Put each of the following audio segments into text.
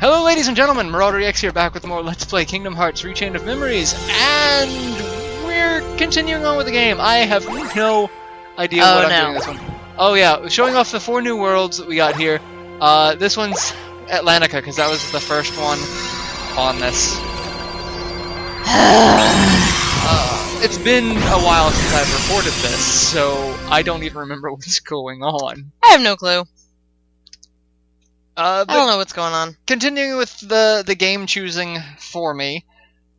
Hello ladies and gentlemen, MarauderEX here, back with more Let's Play Kingdom Hearts RECoM Memories, and we're continuing on with the game. I have no idea what I'm doing this one. Oh yeah, showing off the 4 new worlds that we got here. This one's Atlantica, because that was the first one on this. It's been a while since I've recorded this, so I don't even remember what's going on. I have no clue. I don't know what's going on. Continuing with the game choosing for me,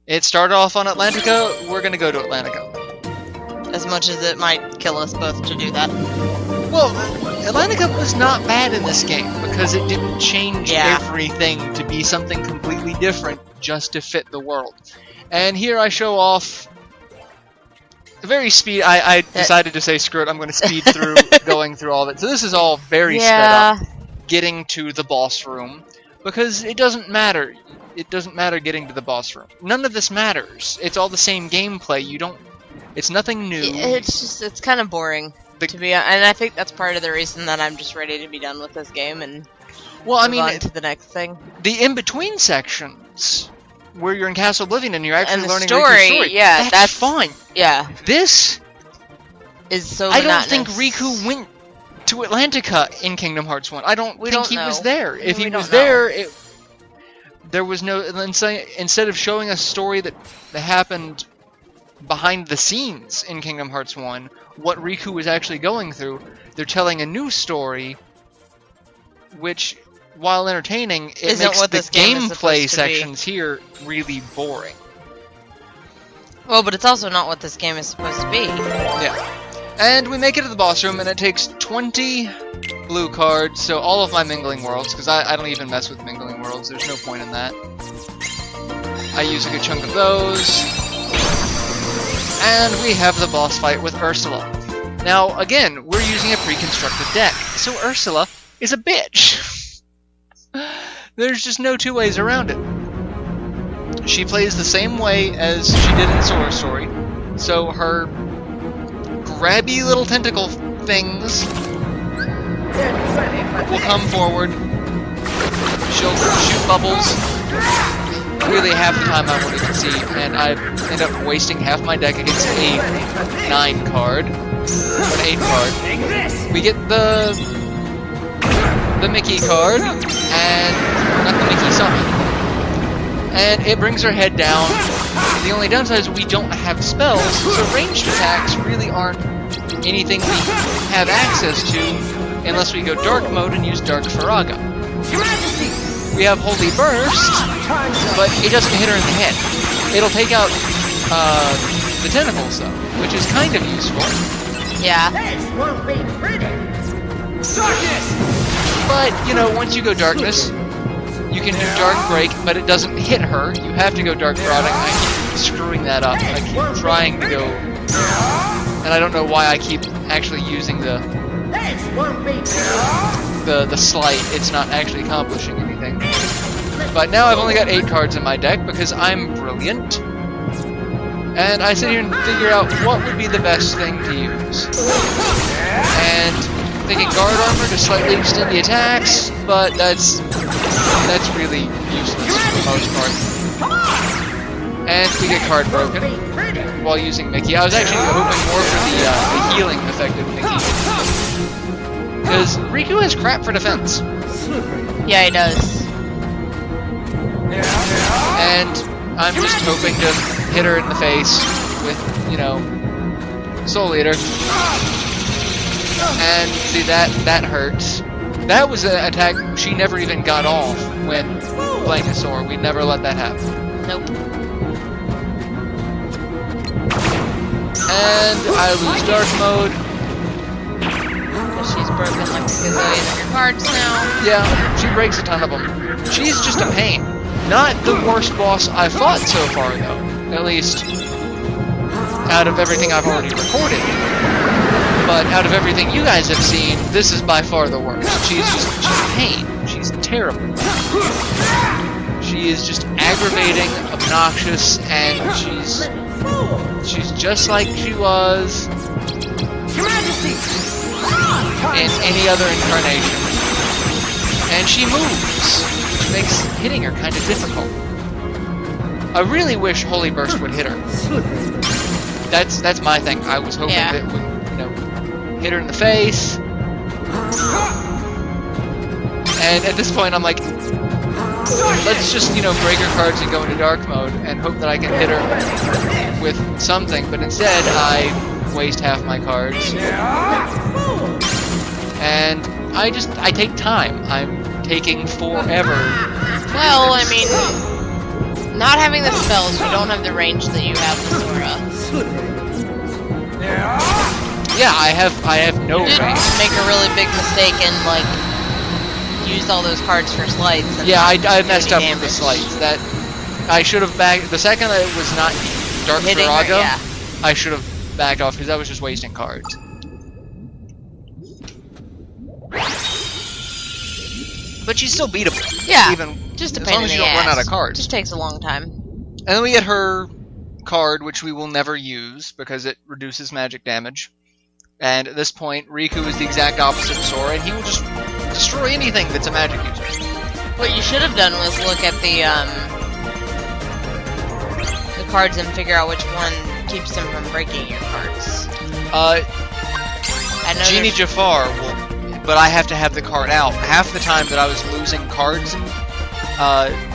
it started off on Atlantica. We're gonna go to Atlantica. As much as it might kill us both to do that. Well, Atlantica was not bad in this game because it didn't change everything to be something completely different just to fit the world. And here I show off very speed. I decided to say screw it. I'm going to speed through going through all of it. So this is all very sped up. Getting to the boss room, because it doesn't matter. It doesn't matter getting to the boss room. None of this matters. It's all the same gameplay. You don't. It's nothing new. It's kind of boring to be, and I think that's part of the reason that I'm just ready to be done with this game and move on to the next thing. The in-between sections where you're in Castle Oblivion and you're actually learning Riku's story. Yeah, that's fine. Yeah, this is so. I don't think Riku went to Atlantica in Kingdom Hearts 1. I don't think he was there. If he was there, there was no... Instead of showing a story that happened behind the scenes in Kingdom Hearts 1, what Riku was actually going through, they're telling a new story, which, while entertaining, it makes the gameplay sections here really boring. Well, but it's also not what this game is supposed to be. Yeah. And we make it to the boss room, and it takes 20 blue cards, so all of my mingling worlds, because I don't even mess with mingling worlds, there's no point in that. I use a good chunk of those. And we have the boss fight with Ursula. Now, again, we're using a pre-constructed deck, so Ursula is a bitch. There's just no two ways around it. She plays the same way as she did in Sora's story, so her grabby little tentacle things will come forward. She'll shoot bubbles. Really, half the time I won't even see, and I end up wasting half my deck against a 9 card, an 8 card. We get the Mickey card, and not the Mickey summon. And it brings her head down. The only downside is we don't have spells, so ranged attacks really aren't anything we have access to unless we go dark mode and use Dark Faraga. We have Holy Burst, but it doesn't hit her in the head. It'll take out the tentacles though, which is kind of useful. Yeah. This won't be pretty. Darkness! But, you know, once you go Darkness, you can do Dark Break, but it doesn't hit her. You have to go Dark Faraga. I keep screwing that up. I keep trying to go... And I don't know why I keep actually using the sleight. It's not actually accomplishing anything. But now I've only got 8 cards in my deck because I'm brilliant. And I sit here and figure out what would be the best thing to use. And thinking guard armor to slightly extend the attacks, but that's really useless for the most part. And we get card broken while using Mickey. I was actually hoping more for the healing effect of Mickey. Because Riku has crap for defense. Yeah, he does. And I'm just hoping to hit her in the face with, you know, Soul Eater. And see, that hurts. That was an attack she never even got off when playing a Sora. We'd never let that happen. Nope. And I lose Dark Mode. She's broken like a gazillion of your cards now. Yeah, she breaks a ton of them. She's just a pain. Not the worst boss I've fought so far, though. At least, out of everything I've already recorded. But out of everything you guys have seen, this is by far the worst. She's a pain. She's terrible. She is just aggravating, obnoxious, and she's just like she was in any other incarnation. And she moves. makes hitting her kind of difficult. I really wish Holy Burst would hit her. That's my thing. I was hoping that it would, you know, hit her in the face. And at this point, I'm like, let's just, you know, break her cards and go into dark mode and hope that I can hit her with something. But instead, I waste half my cards. And I take time. I'm taking forever. Well, I mean, not having the spells, you don't have the range that you have with Sora. Yeah, I have no range. Make a really big mistake and like use all those cards for sleights. And yeah, I messed up with the sleights. That I should have backed. The second that it was not Dark Virago, I should have backed off because I was just wasting cards. But she's still beatable. Yeah, even just a as pain long in as the you don't run ass. out of cards. Just takes a long time. And then we get her card, which we will never use because it reduces magic damage. And at this point, Riku is the exact opposite of Sora, and he will just destroy anything that's a magic user. What you should have done was look at the cards and figure out which one keeps them from breaking your cards. Genie Jafar will, but I have to have the card out. Half the time that I was losing cards,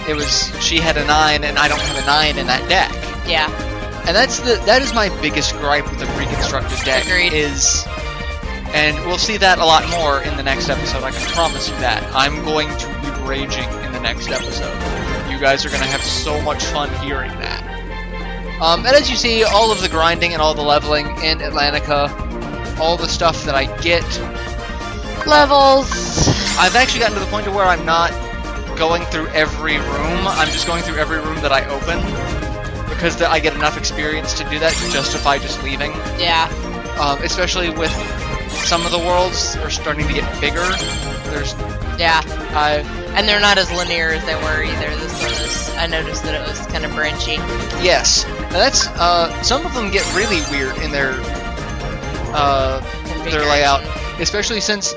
it was she had a 9 and I don't have a 9 in that deck. Yeah. And that is my biggest gripe with the reconstructed deck. Agreed. And we'll see that a lot more in the next episode, I can promise you that. I'm going to be raging in the next episode. You guys are going to have so much fun hearing that. And as you see, all of the grinding and all the leveling in Atlantica, all the stuff that I get... Levels! I've actually gotten to the point to where I'm not going through every room, I'm just going through every room that I open. Because I get enough experience to do that to justify just leaving. Yeah. Especially with some of the worlds are starting to get bigger. And they're not as linear as they were either. This one is. I noticed that it was kind of branchy. Yes. Now that's some of them get really weird in their layout, especially since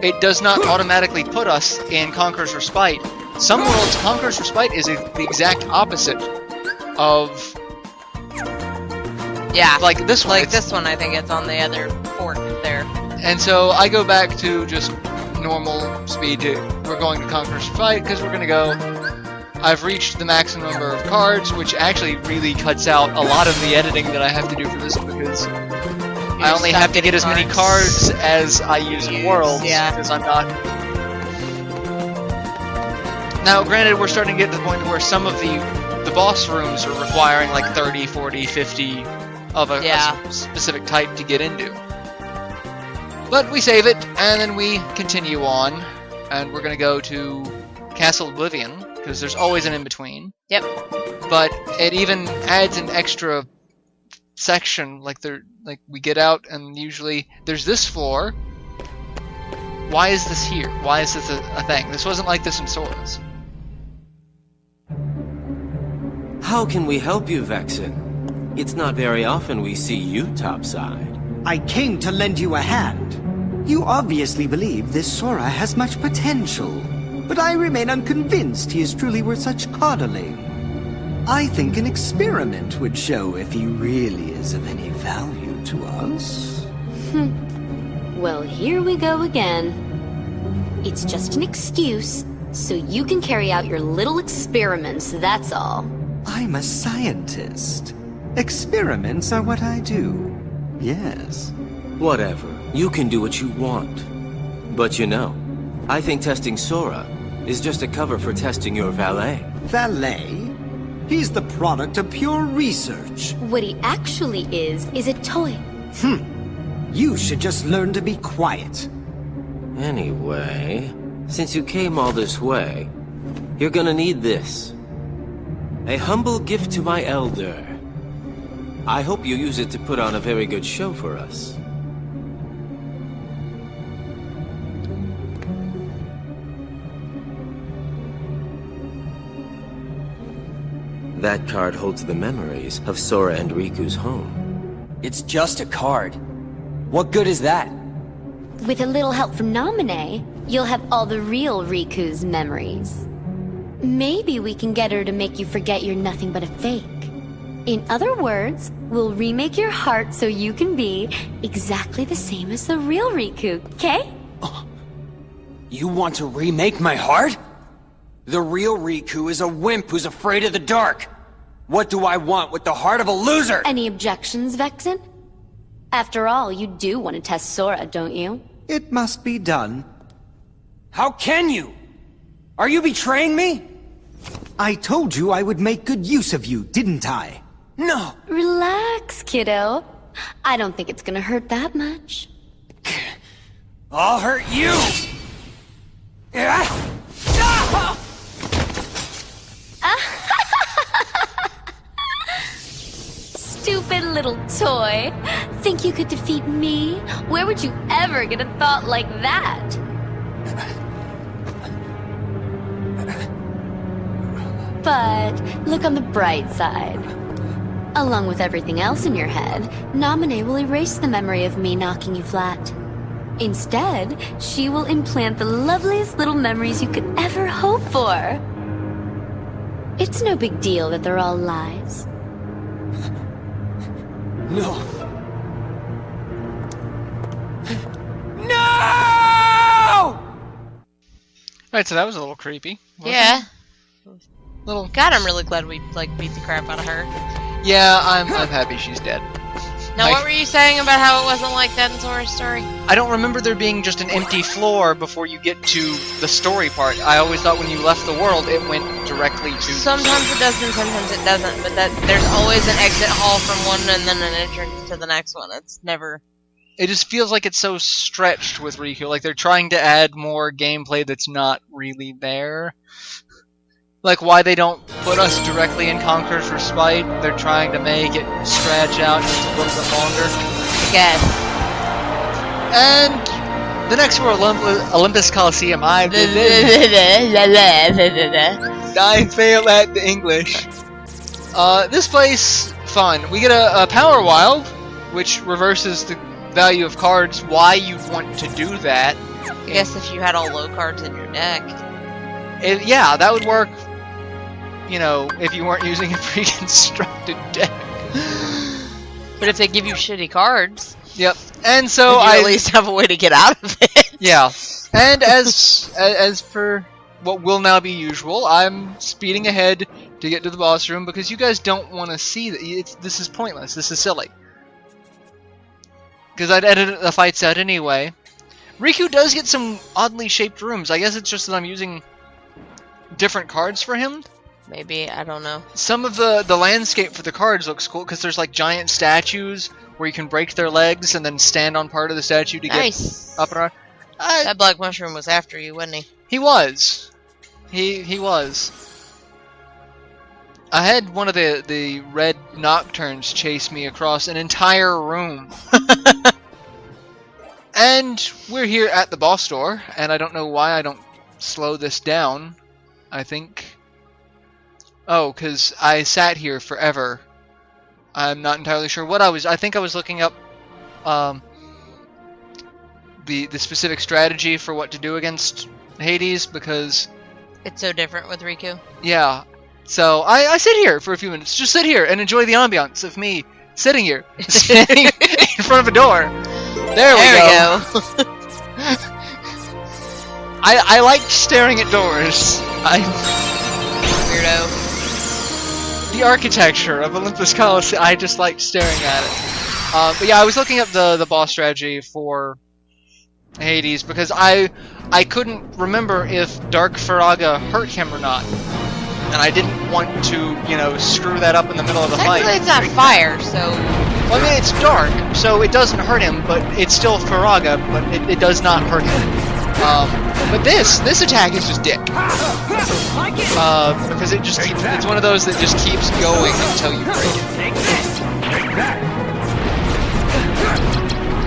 it does not automatically put us in Conqueror's Respite. Some worlds, Conqueror's Respite is the exact opposite of like this one. Like this one, I think it's on the other fork there. And so I go back to just normal speed. We're going to Conqueror's Fight because we're gonna go. I've reached the maximum number of cards, which actually really cuts out a lot of the editing that I have to do for this because I only have to get as many cards as I use in Worlds because I'm not. Now, granted, we're starting to get to the point where some of the boss rooms are requiring like 30, 40, 50 of a specific type to get into. But we save it, and then we continue on, and we're going to go to Castle Oblivion, because there's always an in-between. Yep. But it even adds an extra section, like we get out, and usually there's this floor. Why is this here? Why is this a thing? This wasn't like this in Sora's. How can we help you, Vexen? It's not very often we see you topside. I came to lend you a hand. You obviously believe this Sora has much potential, but I remain unconvinced he is truly worth such coddling. I think an experiment would show if he really is of any value to us. Well, here we go again. It's just an excuse, so you can carry out your little experiments, that's all. I'm a scientist. Experiments are what I do. Yes. Whatever. You can do what you want. But you know, I think testing Sora is just a cover for testing your valet. Valet? He's the product of pure research. What he actually is a toy. You should just learn to be quiet. Anyway, since you came all this way, you're gonna need this. A humble gift to my elder. I hope you use it to put on a very good show for us. That card holds the memories of Sora and Riku's home. It's just a card. What good is that? With a little help from Naminé, you'll have all the real Riku's memories. Maybe we can get her to make you forget you're nothing but a fake. In other words, we'll remake your heart so you can be exactly the same as the real Riku, okay? You want to remake my heart? The real Riku is a wimp who's afraid of the dark. What do I want with the heart of a loser? Any objections, Vexen? After all, you do want to test Sora, don't you? It must be done. How can you? Are you betraying me? I told you I would make good use of you, didn't I? No. Relax, kiddo. I don't think it's gonna hurt that much. I'll hurt you! Stupid little toy. Think you could defeat me? Where would you ever get a thought like that? But look on the bright side. Along with everything else in your head, Naminé will erase the memory of me knocking you flat. Instead, she will implant the loveliest little memories you could ever hope for. It's no big deal that they're all lies. No. No! Alright, so that was a little creepy. Yeah. Little. God, I'm really glad we beat the crap out of her. Yeah, I'm happy she's dead. Now, what were you saying about how it wasn't like that in Sora's story? I don't remember there being just an empty floor before you get to the story part. I always thought when you left the world, it went directly to... Sometimes it does and sometimes it doesn't, but there's always an exit hall from one and then an entrance to the next one. It's never... It just feels like it's so stretched with Riku. Like they're trying to add more gameplay that's not really there. Like why they don't put us directly in Conquer for Spite. They're trying to make it stretch out just a little bit longer. I guess. And the next were Olympus Coliseum. I fail at the English. This place, fun. We get a Power Wild, which reverses the value of cards. Why you'd want to do that? I guess if you had all low cards in your deck. Yeah, that would work. You know, if you weren't using a pre-constructed deck. But if they give you shitty cards, yep. And so I at least have a way to get out of it. Yeah. And as per what will now be usual, I'm speeding ahead to get to the boss room because you guys don't want to see that. This is pointless. This is silly. Because I'd edit the fights out anyway. Riku does get some oddly shaped rooms. I guess it's just that I'm using different cards for him. Maybe, I don't know. Some of the landscape for the cards looks cool because there's like giant statues where you can break their legs and then stand on part of the statue to get up and around. That black mushroom was after you, wasn't he? He was. He was. I had one of the red nocturnes chase me across an entire room. And we're here at the boss door, and I don't know why I don't slow this down. I think... Oh, because I sat here forever. I'm not entirely sure what I was... I think I was looking up the specific strategy for what to do against Hades, because... It's so different with Riku. Yeah. So I sit here for a few minutes. Just sit here and enjoy the ambiance of me sitting here, standing in front of a door. There we go. I like staring at doors. Weirdo. The architecture of Olympus Coliseum, I just like staring at it. But yeah, I was looking up the boss strategy for Hades because I couldn't remember if Dark Faraga hurt him or not. And I didn't want to, you know, screw that up in the middle of the fight. Technically, it's not fire, so... Well, I mean, it's dark, so it doesn't hurt him, but it's still Faraga, but it does not hurt him. But this attack is just dick. Because it just keeps, it's one of those that just keeps going until you break it.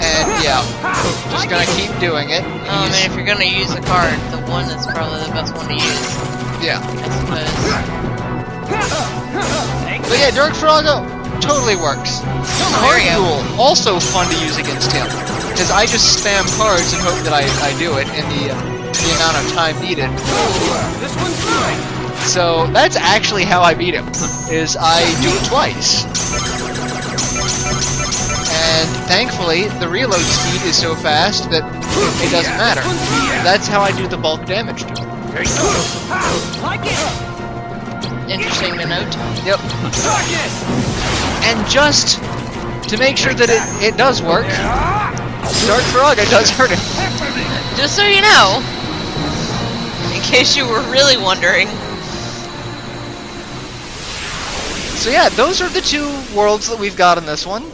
And yeah, just gonna keep doing it. I mean, if you're gonna use a card, the one is probably the best one to use. Yeah. I suppose. But yeah, Dark Faraga totally works. Card Duel, also fun to use against him. Because I just spam cards and hope that I do it in the amount of time needed. This one's mine. So that's actually how I beat him, is I do it twice. And thankfully, the reload speed is so fast that it doesn't matter. That's how I do the bulk damage to him. Interesting to note. Yep. And just to make sure that it does work, Dark Faraga does hurt him. Just so you know, in case you were really wondering. So yeah, those are the two worlds that we've got in this one.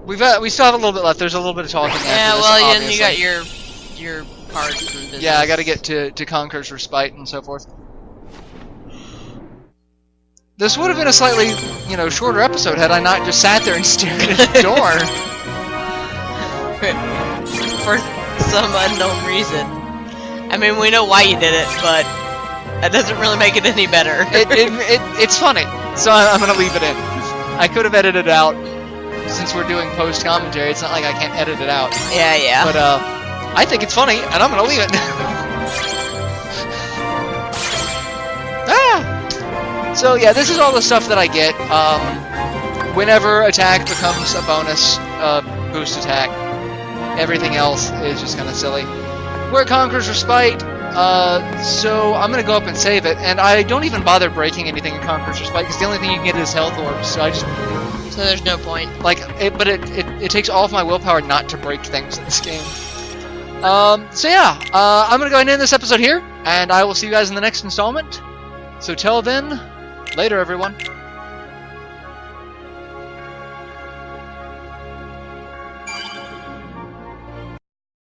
We still have a little bit left. There's a little bit of talking. Yeah, after well, this, you got your cards and business. Yeah, I got to get to Conqueror's Respite and so forth. This would have been a slightly, shorter episode had I not just sat there and stared at the door. For some unknown reason. I mean, we know why you did it, but that doesn't really make it any better. It's funny, so I'm gonna leave it in. I could have edited it out, since we're doing post-commentary. It's not like I can't edit it out. Yeah. But I think it's funny, and I'm gonna leave it. So yeah, this is all the stuff that I get. Whenever attack becomes a bonus boost attack, everything else is just kind of silly. We're at Conqueror's Respite, so I'm gonna go up and save it, and I don't even bother breaking anything in Conqueror's Respite because the only thing you can get is health orbs. So so there's no point. But it takes all of my willpower not to break things in this game. So yeah, I'm gonna go ahead and end this episode here, and I will see you guys in the next installment. So till then, later everyone.